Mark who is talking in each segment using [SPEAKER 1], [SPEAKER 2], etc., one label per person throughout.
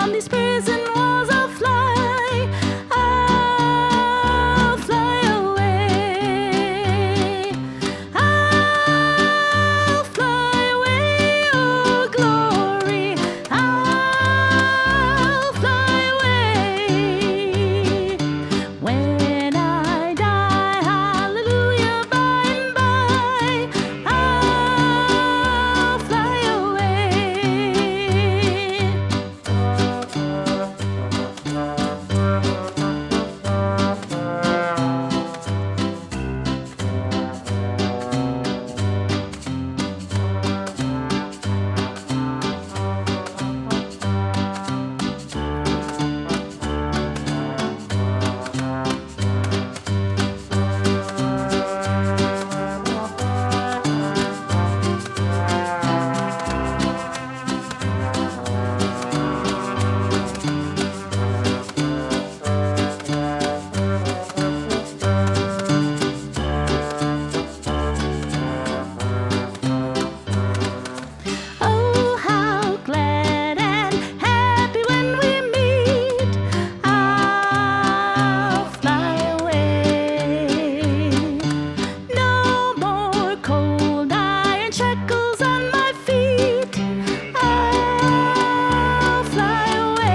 [SPEAKER 1] beyond these prison walls I'll fly. I'll fly away. I'll fly away, oh glory. I'll fly away. When I die, hallelujah, by and by, I'll fly away. Oh, how glad and happy when we meet. I'll fly away. No more cold iron shackles on my feet. I'll fly away.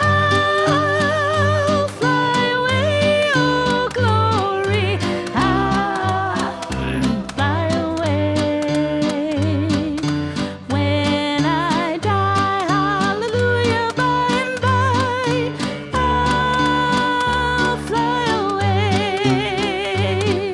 [SPEAKER 1] I'll fly away, oh glory. I'll fly away. When I die, hallelujah, by and by, I'll fly away.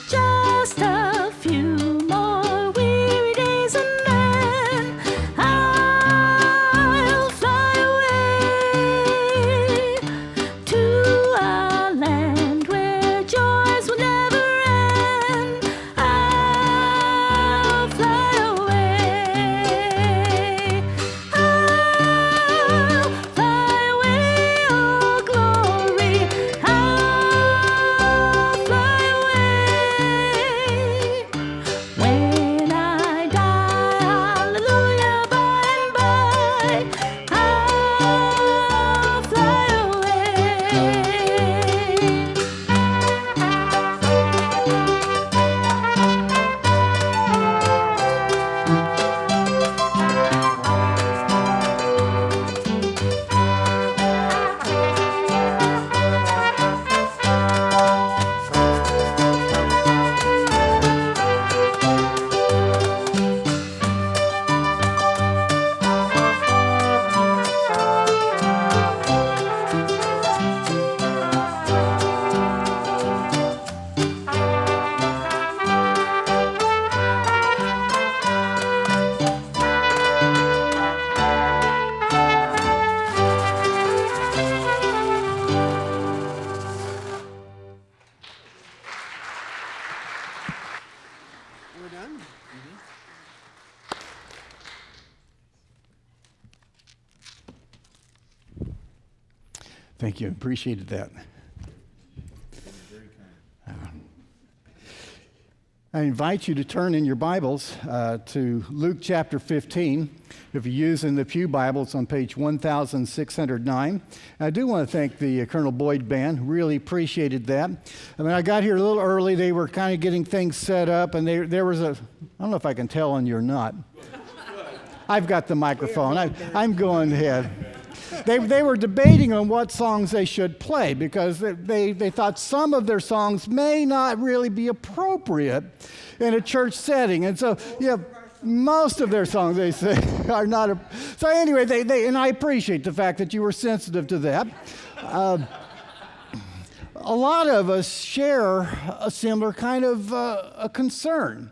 [SPEAKER 1] Just a few more weary days and then I'll fly away to a land where joys will never end. I'll fly away. I'll fly away, oh glory. I'll fly away. When I die, hallelujah, by and by, I'll fly away.
[SPEAKER 2] We're done?
[SPEAKER 3] Thank you. Appreciated that. I invite you to turn in your Bibles to Luke chapter 15. If you're using the Pew Bibles, on page 1609. I do want to thank the Colonel Boyd Band. Really appreciated that. I mean, I got here a little early. They were kind of getting things set up, and there was I don't know if I can tell on you or not. I've got the microphone. I'm going ahead. They were debating on what songs they should play because they thought some of their songs may not really be appropriate in a church setting. And so, yeah. Most of their songs, they say, are not. So anyway, and I appreciate the fact that you were sensitive to that. A lot of us share a similar kind of a concern.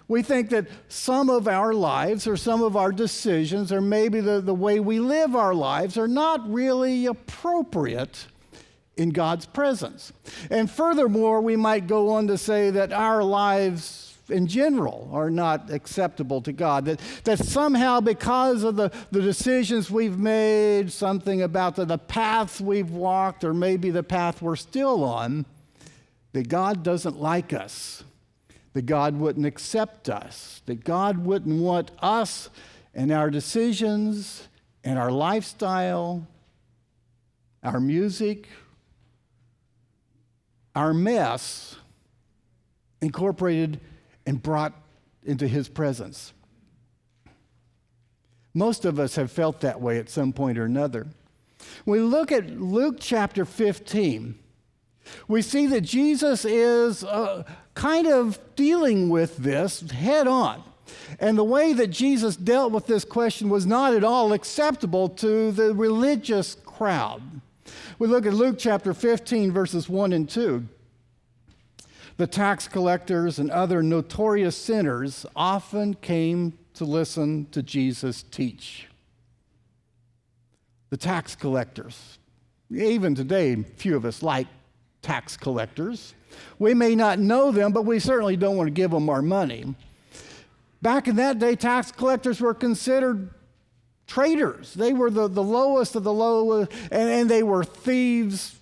[SPEAKER 3] We think that some of our lives or some of our decisions or maybe the way we live our lives are not really appropriate in God's presence. And furthermore, we might go on to say that our lives in general are not acceptable to God, that somehow because of the decisions we've made, something about the paths we've walked, or maybe the path we're still on, that God doesn't like us, that God wouldn't accept us, that God wouldn't want us and our decisions and our lifestyle, our music, our mess incorporated and brought into his presence. Most of us have felt that way at some point or another. When we look at Luke chapter 15, we see that Jesus is kind of dealing with this head on. And the way that Jesus dealt with this question was not at all acceptable to the religious crowd. We look at Luke chapter 15, verses 1 and 2. The tax collectors and other notorious sinners often came to listen to Jesus teach. The tax collectors. Even today, few of us like tax collectors. We may not know them, but we certainly don't want to give them our money. Back in that day, tax collectors were considered traitors. They were the lowest of the low, and they were thieves.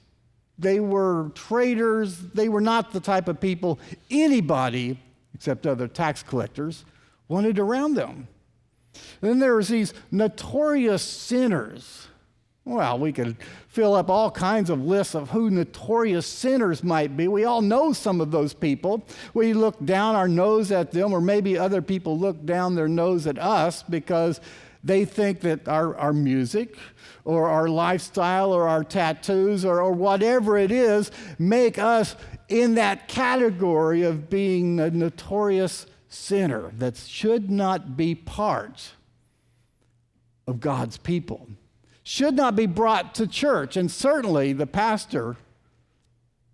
[SPEAKER 3] They were traitors. They were not the type of people anybody, except other tax collectors, wanted around them. And then there was these notorious sinners. Well, we could fill up all kinds of lists of who notorious sinners might be. We all know some of those people. We look down our nose at them, or maybe other people look down their nose at us because they think that our music or our lifestyle or our tattoos or whatever it is make us in that category of being a notorious sinner that should not be part of God's people, should not be brought to church, and certainly the pastor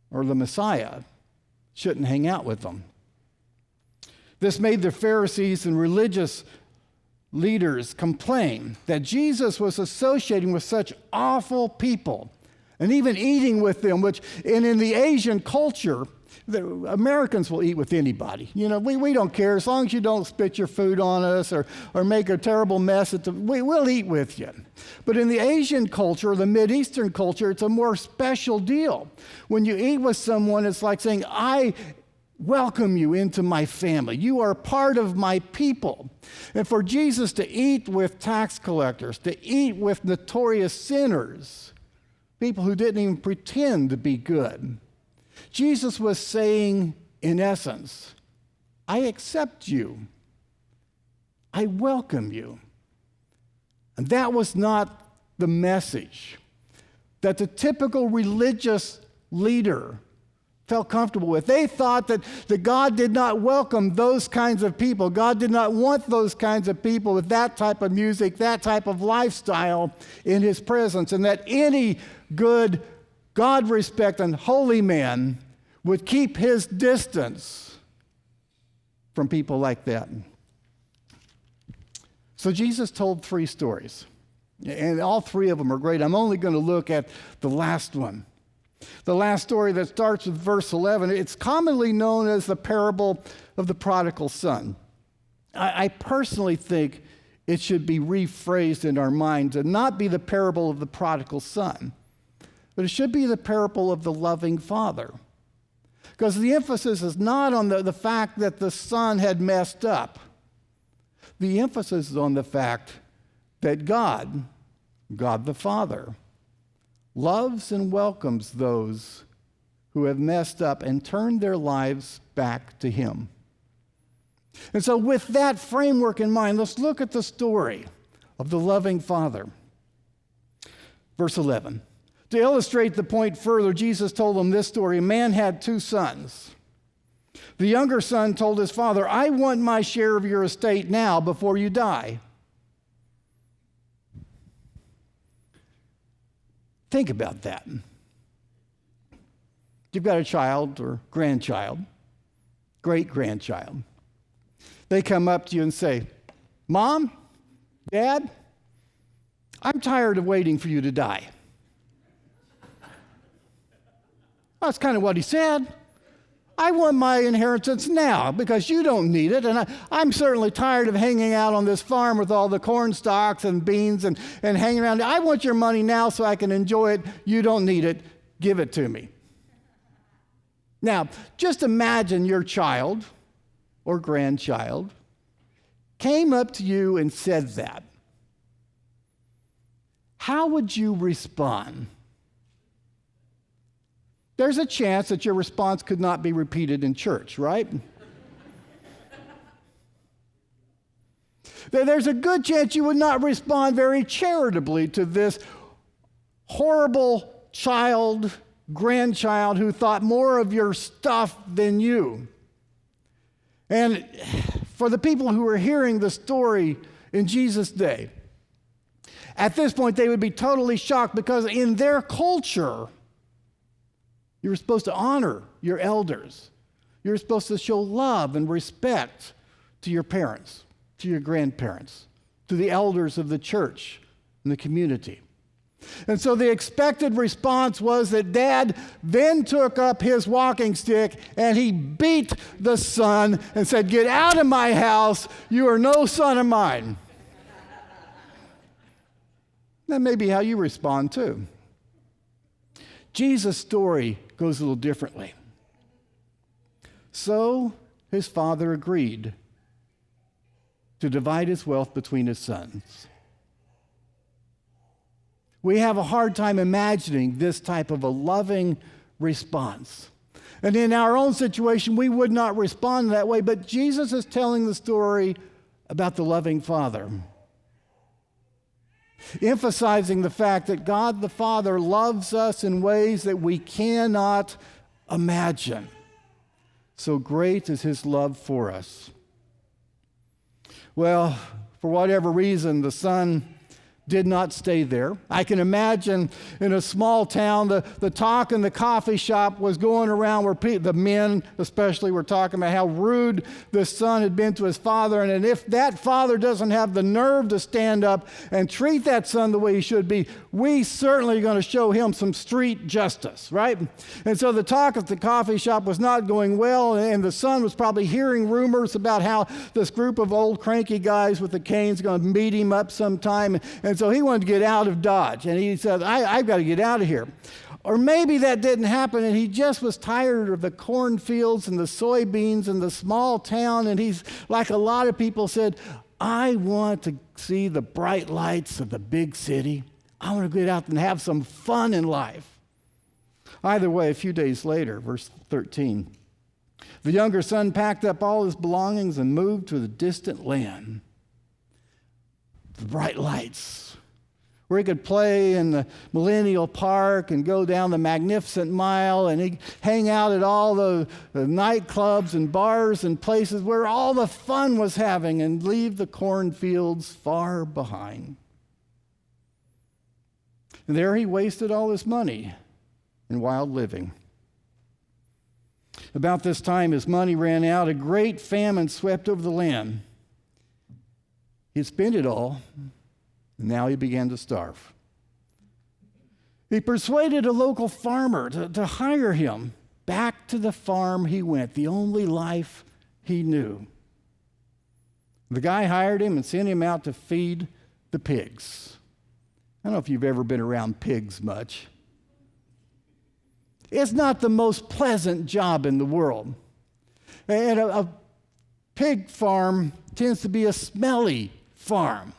[SPEAKER 3] or the Messiah shouldn't hang out with them. This made the Pharisees and religious leaders complain that Jesus was associating with such awful people and even eating with them, which in the Asian culture, the Americans will eat with anybody. You know, we don't care. As long as you don't spit your food on us or make a terrible mess, we'll eat with you. But in the Asian culture, or the Mideastern culture, it's a more special deal. When you eat with someone, it's like saying, I welcome you into my family. You are part of my people. And for Jesus to eat with tax collectors, to eat with notorious sinners, people who didn't even pretend to be good, Jesus was saying, in essence, I accept you. I welcome you. And that was not the message that the typical religious leader felt comfortable with. They thought that God did not welcome those kinds of people. God did not want those kinds of people with that type of music, that type of lifestyle in his presence, and that any good, God-respecting, holy man would keep his distance from people like that. So Jesus told 3 stories, and all 3 of them are great. I'm only going to look at the last one. The last story that starts with verse 11, it's commonly known as the parable of the prodigal son. I personally think it should be rephrased in our minds and not be the parable of the prodigal son, but it should be the parable of the loving father. Because the emphasis is not on the fact that the son had messed up. The emphasis is on the fact that God the Father, loves and welcomes those who have messed up and turned their lives back to him. And so with that framework in mind, let's look at the story of the loving father. Verse 11. To illustrate the point further, Jesus told them this story. A man had 2 sons. The younger son told his father, I want my share of your estate now before you die. Think about that. You've got a child or grandchild, great-grandchild. They come up to you and say, Mom, Dad, I'm tired of waiting for you to die. That's kind of what he said. I want my inheritance now because you don't need it. And I'm certainly tired of hanging out on this farm with all the corn stalks and beans and hanging around. I want your money now so I can enjoy it. You don't need it. Give it to me. Now, just imagine your child or grandchild came up to you and said that. How would you respond? There's a chance that your response could not be repeated in church, right? There's a good chance you would not respond very charitably to this horrible grandchild who thought more of your stuff than you. And for the people who were hearing the story in Jesus' day, at this point they would be totally shocked because in their culture, you were supposed to honor your elders. You were supposed to show love and respect to your parents, to your grandparents, to the elders of the church and the community. And so the expected response was that Dad then took up his walking stick and he beat the son and said, "Get out of my house. You are no son of mine." That may be how you respond too. Jesus' story goes a little differently. So his father agreed to divide his wealth between his sons. We have a hard time imagining this type of a loving response. And in our own situation, we would not respond that way, but Jesus is telling the story about the loving Father, emphasizing the fact that God the Father loves us in ways that we cannot imagine. So great is his love for us. Well, for whatever reason, the son did not stay there. I can imagine in a small town, the talk in the coffee shop was going around where the men especially were talking about how rude the son had been to his father. And if that father doesn't have the nerve to stand up and treat that son the way he should be, we certainly are going to show him some street justice, right? And so the talk at the coffee shop was not going well, and the son was probably hearing rumors about how this group of old cranky guys with the canes are going to meet him up sometime. And so he wanted to get out of Dodge. And he said, I've got to get out of here. Or maybe that didn't happen and he just was tired of the cornfields and the soybeans and the small town. And he's, like a lot of people, said, I want to see the bright lights of the big city. I want to get out and have some fun in life. Either way, a few days later, verse 13, the younger son packed up all his belongings and moved to the distant land. The bright lights, where he could play in the Millennial Park and go down the Magnificent Mile, and he'd hang out at all the nightclubs and bars and places where all the fun was having, and leave the cornfields far behind. And there he wasted all his money in wild living. About this time, his money ran out. A great famine swept over the land. He'd spent it all, and now he began to starve. He persuaded a local farmer to hire him. Back to the farm he went, the only life he knew. The guy hired him and sent him out to feed the pigs. I don't know if you've ever been around pigs much. It's not the most pleasant job in the world. And a pig farm tends to be a smelly farm.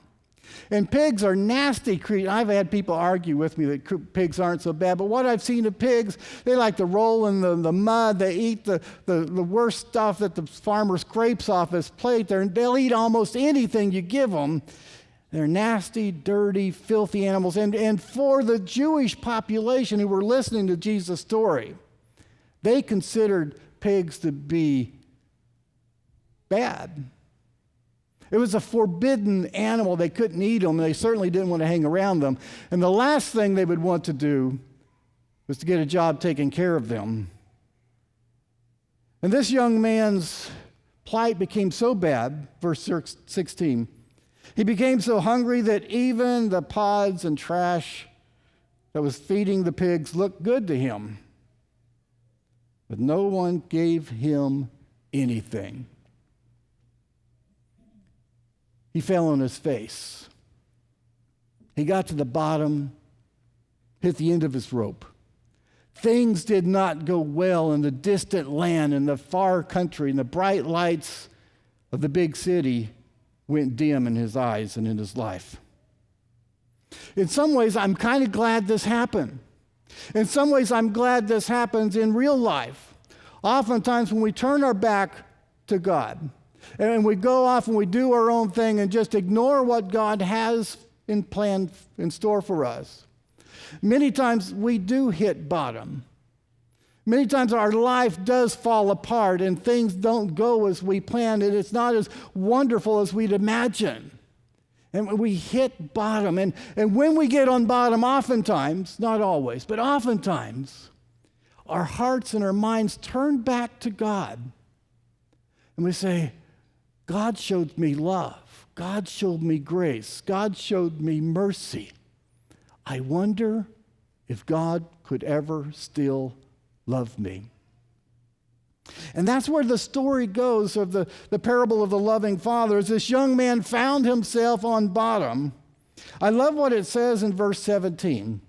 [SPEAKER 3] And pigs are nasty creatures. I've had people argue with me that pigs aren't so bad, but what I've seen of pigs, they like to roll in the mud. They eat the worst stuff that the farmer scrapes off his plate. They'll eat almost anything you give them. They're nasty, dirty, filthy animals. And for the Jewish population who were listening to Jesus' story, they considered pigs to be bad. It was a forbidden animal. They couldn't eat them, and they certainly didn't want to hang around them. And the last thing they would want to do was to get a job taking care of them. And this young man's plight became so bad, verse 16, he became so hungry that even the pods and trash that was feeding the pigs looked good to him. But no one gave him anything. He fell on his face. He got to the bottom, hit the end of his rope. Things did not go well in the distant land, in the far country, and the bright lights of the big city went dim in his eyes and in his life. In some ways, I'm kind of glad this happened. In some ways, I'm glad this happens in real life. Oftentimes, when we turn our back to God, and we go off and we do our own thing and just ignore what God has in store for us, many times we do hit bottom. Many times our life does fall apart and things don't go as we planned, and it's not as wonderful as we'd imagine. And we hit bottom. And when we get on bottom, oftentimes, not always, but oftentimes, our hearts and our minds turn back to God. And we say, God showed me love. God showed me grace. God showed me mercy. I wonder if God could ever still love me. And that's where the story goes of the parable of the loving father. As this young man found himself on bottom, I love what it says in verse 17.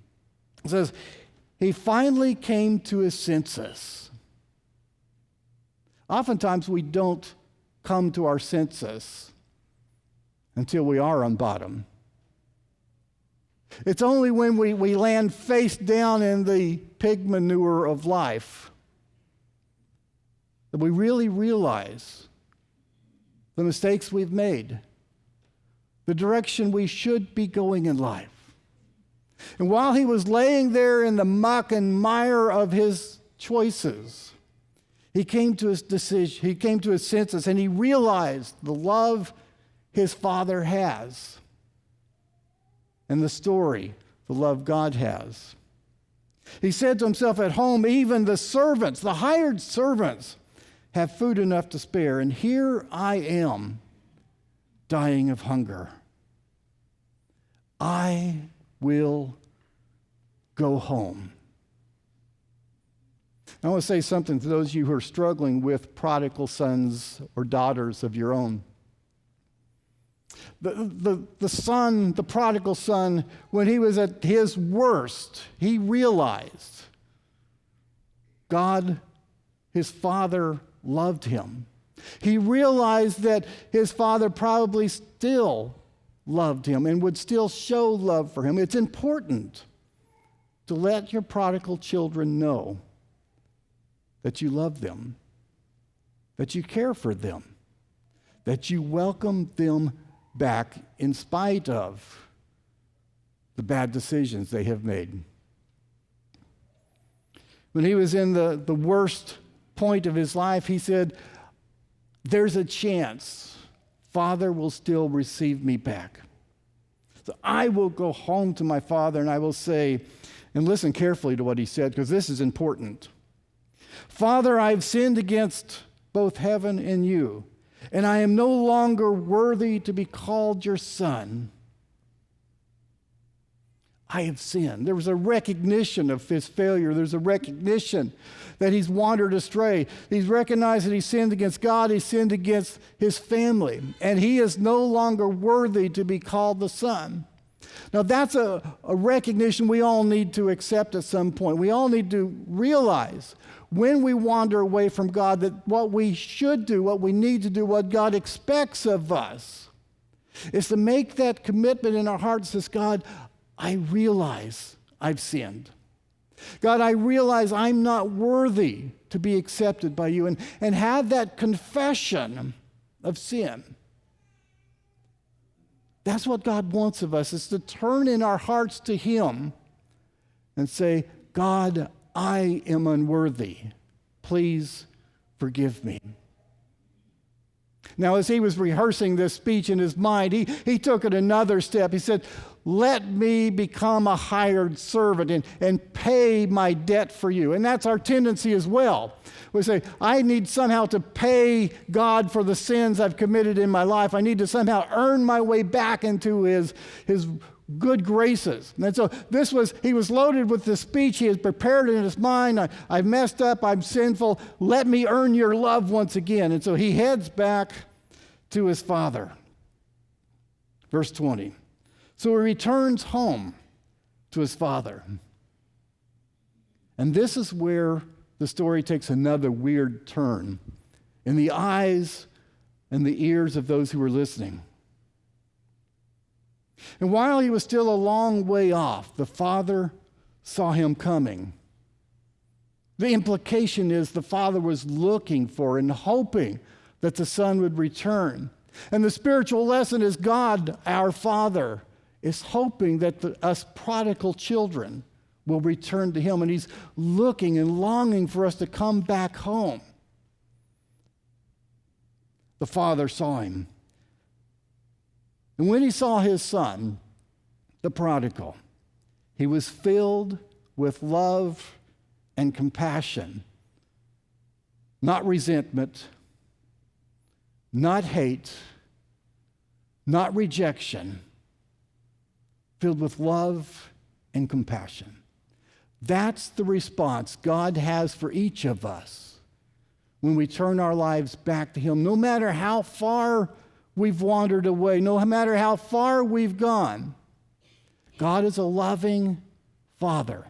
[SPEAKER 3] It says, he finally came to his senses. Oftentimes we don't come to our senses until we are on bottom. It's only when we land face down in the pig manure of life that we really realize the mistakes we've made, the direction we should be going in life. And while he was laying there in the muck and mire of his choices, he came to his decision, he came to his senses, and he realized the love his Father has and the story, the love God has. He said to himself, at home, even the servants, the hired servants, have food enough to spare, and here I am dying of hunger. I will go home. I want to say something to those of you who are struggling with prodigal sons or daughters of your own. The son, the prodigal son, when he was at his worst, he realized God, his father, loved him. He realized that his father probably still loved him and would still show love for him. It's important to let your prodigal children know that you love them, that you care for them, that you welcome them back in spite of the bad decisions they have made. When he was in the worst point of his life, he said, there's a chance Father will still receive me back. So I will go home to my father and I will say, and listen carefully to what he said, because this is important. Father, I've sinned against both heaven and you, and I am no longer worthy to be called your son. I have sinned. There was a recognition of his failure. There's a recognition that he's wandered astray. He's recognized that he sinned against God. He sinned against his family, and he is no longer worthy to be called the son. Now, that's a recognition we all need to accept at some point. We all need to realize when we wander away from God that what we should do, what we need to do, what God expects of us is to make that commitment in our hearts as God, I realize I've sinned. God, I realize I'm not worthy to be accepted by you, and have that confession of sin. That's what God wants of us, is to turn in our hearts to him and say, God, I am unworthy. Please forgive me. Now, as he was rehearsing this speech in his mind, he took it another step. He said, let me become a hired servant and pay my debt for you. And that's our tendency as well. We say, I need somehow to pay God for the sins I've committed in my life. I need to somehow earn my way back into his good graces. And so he was loaded with this speech. He had prepared it in his mind. I've messed up. I'm sinful. Let me earn your love once again. And so he heads back to his father. Verse 20. So he returns home to his father. And this is where the story takes another weird turn in the eyes and the ears of those who were listening. And while he was still a long way off, the father saw him coming. The implication is the father was looking for and hoping that the son would return. And the spiritual lesson is God, our Father, is hoping that us prodigal children will return to him. And he's looking and longing for us to come back home. The father saw him. And when he saw his son, the prodigal, he was filled with love and compassion, not resentment, not hate, not rejection, filled with love and compassion. That's the response God has for each of us when we turn our lives back to him, no matter how far we've wandered away, no matter how far we've gone. God is a loving Father.